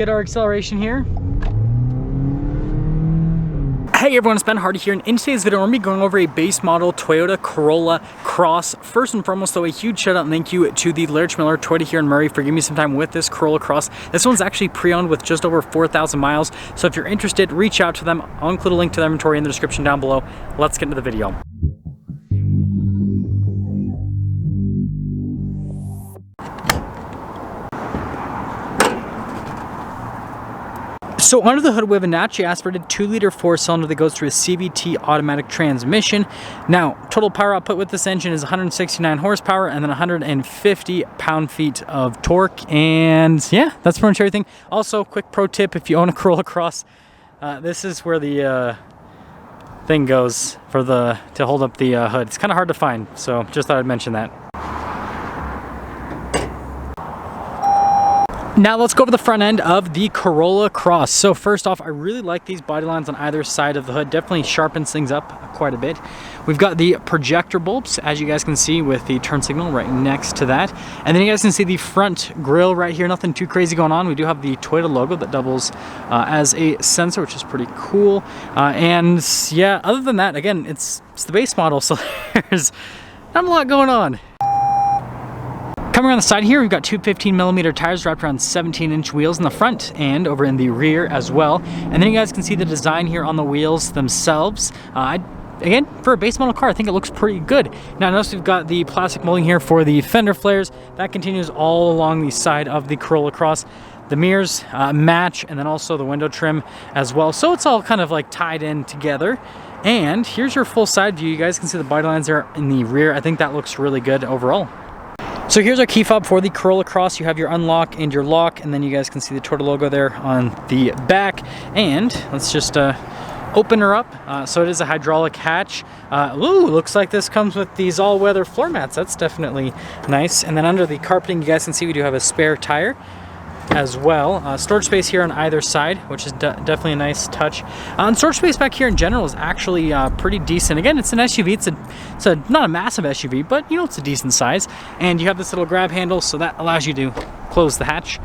Get our acceleration here. Hey everyone, it's Ben Hardy here, and in today's video, we're going to be going over a base model Toyota Corolla Cross. First and foremost, though, a huge shout out and thank you to the Larich Miller Toyota here in Murray for giving me some time with this Corolla Cross. This one's actually pre-owned with just over 4,000 miles, so if you're interested, reach out to them. I'll include a link to their inventory in the description down below. Let's get into the video. So under the hood, we have a naturally aspirated 2-liter 4-cylinder that goes through a CVT automatic transmission. Now, total power output with this engine is 169 horsepower and then 150 pound-feet of torque. And yeah, that's pretty much everything. Also, quick pro tip, if you own a Corolla Cross, this is where the thing goes for to hold up the hood. It's kind of hard to find, so just thought I'd mention that. Now let's go over the front end of the Corolla Cross. So first off, I really like these body lines on either side of the hood. Definitely sharpens things up quite a bit. We've got the projector bulbs, as you guys can see, with the turn signal right next to that. And then you guys can see the front grille right here. Nothing too crazy going on. We do have the Toyota logo that doubles as a sensor, which is pretty cool. And yeah, other than that, again, it's the base model, so there's not a lot going on. Coming around the side here, we've got two 15mm tires wrapped around 17-inch wheels in the front and over in the rear as well. And then you guys can see the design here on the wheels themselves. Again, for a base model car, I think it looks pretty good. Now notice we've got the plastic molding here for the fender flares. That continues all along the side of the Corolla Cross. The mirrors match, and then also the window trim as well. So it's all kind of like tied in together. And here's your full side view. You guys can see the body lines there in the rear. I think that looks really good overall. So here's our key fob for the Corolla Cross. You have your unlock and your lock, and then you guys can see the Toyota logo there on the back. And let's just open her up. So it is a hydraulic hatch. Ooh, looks like this comes with these all-weather floor mats. That's definitely nice. And then under the carpeting, you guys can see we do have a spare tire as well. Storage space here on either side, which is definitely a nice touch. And storage space back here in general is actually pretty decent. Again, it's an SUV. It's not a massive SUV, but you know, it's a decent size. And you have this little grab handle, so that allows you to close the hatch.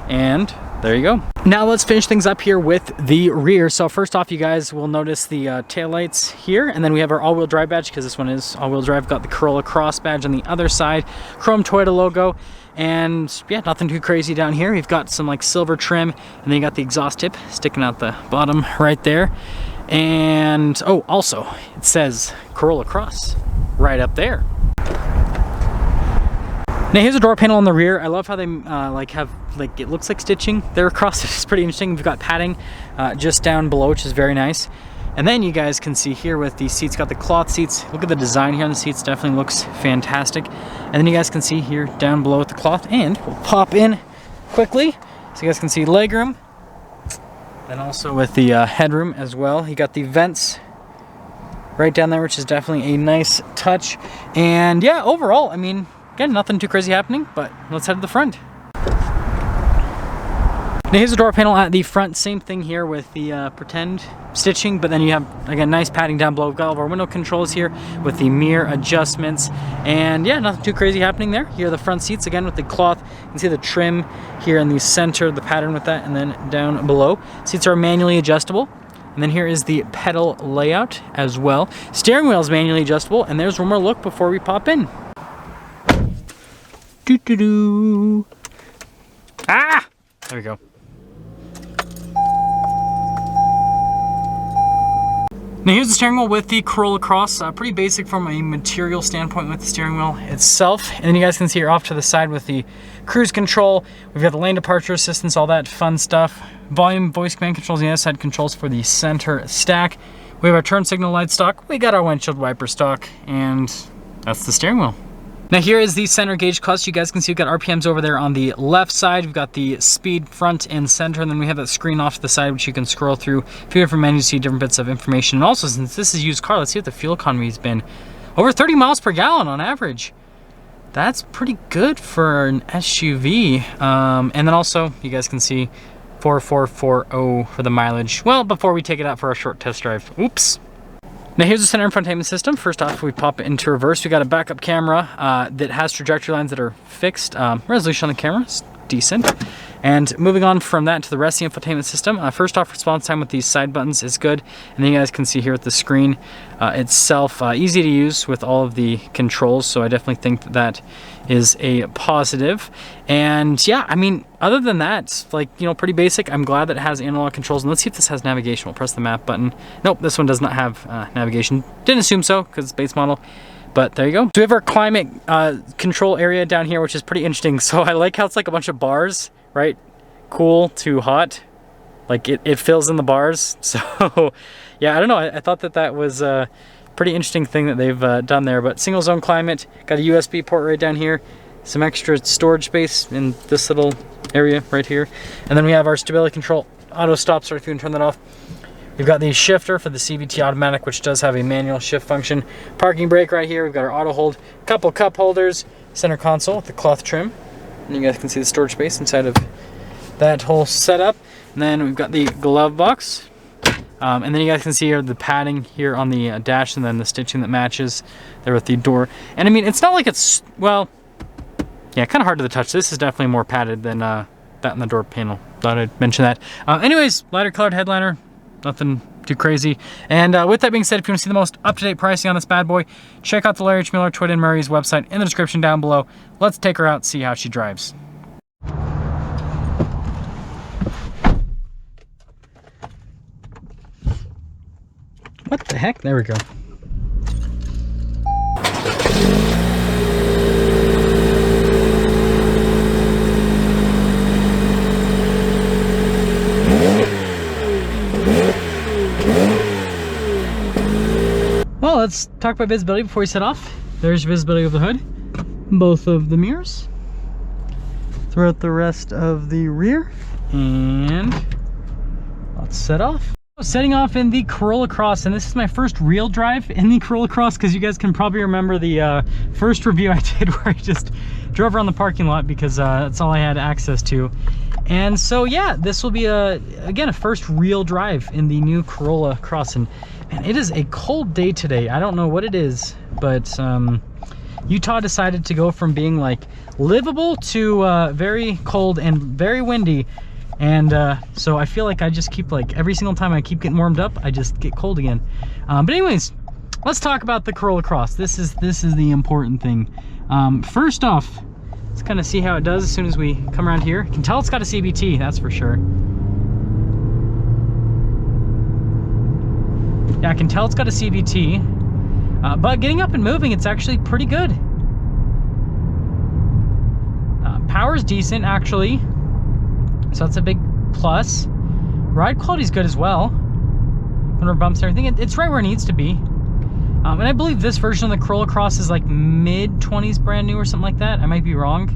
And there you go. Now let's finish things up here with the rear. So first off, you guys will notice the taillights here, and then we have our all-wheel drive badge, because this one is all-wheel drive. Got the Corolla Cross badge on the other side, chrome Toyota logo. And yeah, nothing too crazy down here. We've got some like silver trim, and then you got the exhaust tip sticking out the bottom right there. And oh, also it says Corolla Cross right up there. Now here's a door panel on the rear. I love how they it looks like stitching there across. It's pretty interesting. We've got padding just down below, which is very nice. And then you guys can see here with the seats, got the cloth seats. Look at the design here on the seats, definitely looks fantastic. And then you guys can see here down below with the cloth, and we'll pop in quickly so you guys can see legroom. And also with the headroom as well. You got the vents right down there, which is definitely a nice touch. And yeah, overall, I mean, again, nothing too crazy happening, but let's head to the front. Now here's the door panel at the front. Same thing here with the pretend stitching, but then you have, again, nice padding down below. We've got all of our window controls here with the mirror adjustments. And yeah, nothing too crazy happening there. Here are the front seats, again, with the cloth. You can see the trim here in the center, the pattern with that, and then down below. Seats are manually adjustable. And then here is the pedal layout as well. Steering wheel is manually adjustable, and there's one more look before we pop in. Doo-doo-doo. Ah! There we go. Now here's the steering wheel with the Corolla Cross. Pretty basic from a material standpoint with the steering wheel itself. And then you guys can see here off to the side with the cruise control. We've got the lane departure assistance, all that fun stuff. Volume, voice command controls, and the other side controls for the center stack. We have our turn signal light stock. We got our windshield wiper stock, and that's the steering wheel. Now here is the center gauge clutch. You guys can see we've got RPMs over there on the left side. We've got the speed front and center, and then we have that screen off to the side which you can scroll through a few different menus to see different bits of information. And also, since this is a used car, let's see what the fuel economy has been. Over 30 miles per gallon on average. That's pretty good for an SUV. And then also, you guys can see 4440 for the mileage. Well, before we take it out for a short test drive. Oops. Now here's the center infotainment system. First off, we pop it into reverse. We got a backup camera that has trajectory lines that are fixed. Resolution on the camera is decent. And moving on from that to the rest of the infotainment system, first off, response time with these side buttons is good. And then you guys can see here at the screen itself, easy to use with all of the controls. So I definitely think that that is a positive. And yeah, I mean, other than that, like, you know, pretty basic. I'm glad that it has analog controls. And let's see if this has navigation. We'll press the map button. Nope, this one does not have navigation. Didn't assume so because it's base model. But there you go. So we have our climate control area down here, which is pretty interesting. So I like how it's like a bunch of bars, right? Cool to hot. Like it fills in the bars. So yeah, I don't know. I thought that that was a pretty interesting thing that they've done there. But single zone climate, got a USB port right down here. Some extra storage space in this little area right here. And then we have our stability control auto stop, so if you can turn that off. We've got the shifter for the CVT automatic, which does have a manual shift function. Parking brake right here. We've got our auto hold, couple cup holders, center console with the cloth trim. And you guys can see the storage space inside of that whole setup. And then we've got the glove box. And then you guys can see here the padding here on the dash, and then the stitching that matches there with the door. And I mean, it's not like it's, well, yeah, kind of hard to the touch. This is definitely more padded than that in the door panel. Thought I'd mention that. Anyways, lighter colored headliner. Nothing too crazy. And with that being said, if you want to see the most up-to-date pricing on this bad boy, check out the Larry H. Miller Toyota Murray's website in the description down below. Let's take her out, see how she drives. What the heck? There we go. Well, let's talk about visibility before we set off. There's visibility of the hood, both of the mirrors, throughout the rest of the rear, and let's set off. Setting off in the Corolla Cross, and this is my first real drive in the Corolla Cross, because you guys can probably remember the first review I did where I just drove around the parking lot because that's all I had access to. And so yeah, this will be again a first real drive in the new Corolla Cross. And man, it is a cold day today. I don't know what it is, but Utah decided to go from being like livable to very cold and very windy. And so I feel like I just keep, like, every single time I keep getting warmed up, I just get cold again. But anyways, let's talk about the Corolla Cross. This is the important thing. First off, let's kind of see how it does as soon as we come around here. You can tell it's got a CVT, that's for sure. Yeah, I can tell it's got a CVT, but getting up and moving, it's actually pretty good. Power's decent, actually. So that's a big plus. Ride quality is good as well. Under bumps and everything, it's right where it needs to be. And I believe this version of the Corolla Cross is like mid-20s brand new or something like that. I might be wrong.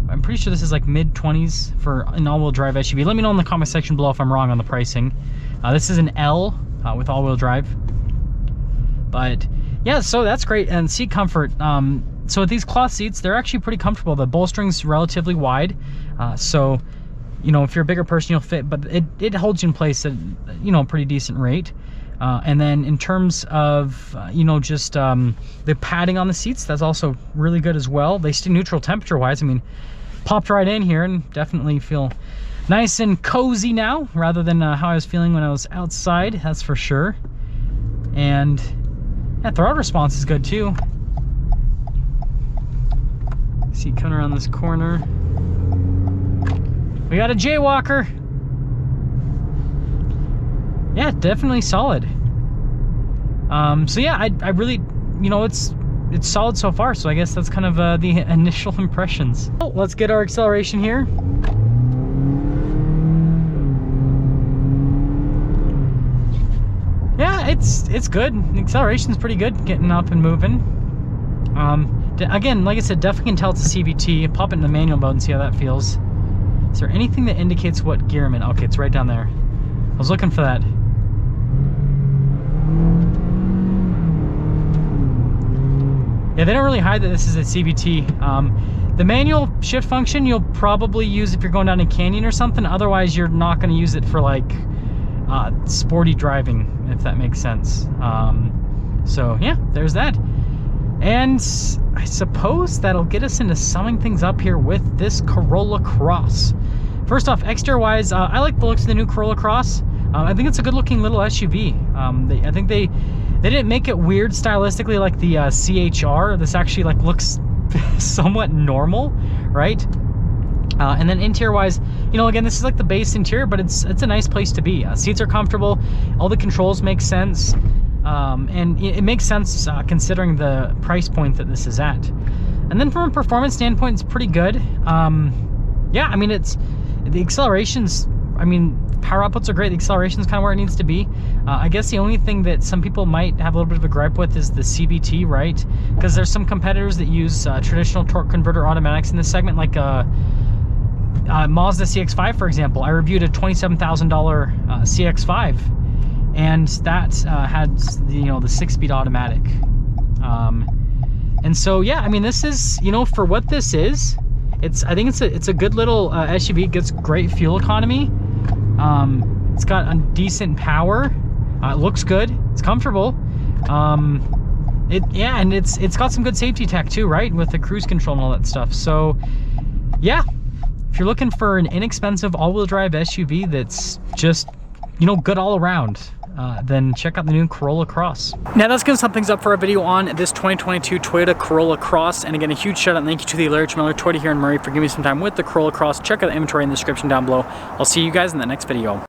I'm pretty sure this is like mid-20s for an all-wheel drive SUV. Let me know in the comment section below if I'm wrong on the pricing. This is an L with all-wheel drive. But yeah, so that's great. And seat comfort. So with these cloth seats, they're actually pretty comfortable. The bolstering's relatively wide. So, you know, if you're a bigger person, you'll fit, but it holds you in place at, you know, a pretty decent rate. And then in terms of, you know, just the padding on the seats, that's also really good as well. They stay neutral temperature wise. I mean, popped right in here and definitely feel nice and cozy now, rather than how I was feeling when I was outside, that's for sure. And yeah, throttle response is good too. See, coming around this corner, we got a jaywalker. Yeah, definitely solid. So yeah, I really, you know, it's solid so far. So I guess that's kind of the initial impressions. Oh, let's get our acceleration here. Yeah, it's good. The acceleration's pretty good, getting up and moving. Again, like I said, definitely can tell it's a CVT. Pop it in the manual mode and see how that feels. Is there anything that indicates what gear I'm in? Okay, it's right down there. I was looking for that. Yeah, they don't really hide that this is a CVT. The manual shift function you'll probably use if you're going down a canyon or something. Otherwise, you're not going to use it for like sporty driving, if that makes sense. So yeah, there's that. And I suppose that'll get us into summing things up here with this Corolla Cross. First off, exterior wise, I like the looks of the new Corolla Cross. I think it's a good looking little SUV. I think they didn't make it weird stylistically like the CHR. This actually like looks somewhat normal, right? And then interior wise, you know, again, this is like the base interior, but it's a nice place to be. Seats are comfortable, all the controls make sense, and it makes sense considering the price point that this is at. And then from a performance standpoint, it's pretty good. Yeah, I mean, the accelerations, I mean, power outputs are great. The acceleration is kind of where it needs to be. I guess the only thing that some people might have a little bit of a gripe with is the CVT, right? Because there's some competitors that use traditional torque converter automatics in this segment, like Mazda CX-5, for example. I reviewed a $27,000 CX-5, and that had the 6-speed automatic. And so yeah, I mean, this is, for what this is, I think it's a good little SUV. It gets great fuel economy. It's got a decent power. It looks good. It's comfortable. And it's got some good safety tech too, right? With the cruise control and all that stuff. So yeah, if you're looking for an inexpensive all-wheel drive SUV that's just, good all around, then check out the new Corolla Cross. Now that's going to sum things up for our video on this 2022 Toyota Corolla Cross. And again, a huge shout out and thank you to the Larry Miller Toyota here in Murray for giving me some time with the Corolla Cross. Check out the inventory in the description down below. I'll see you guys in the next video.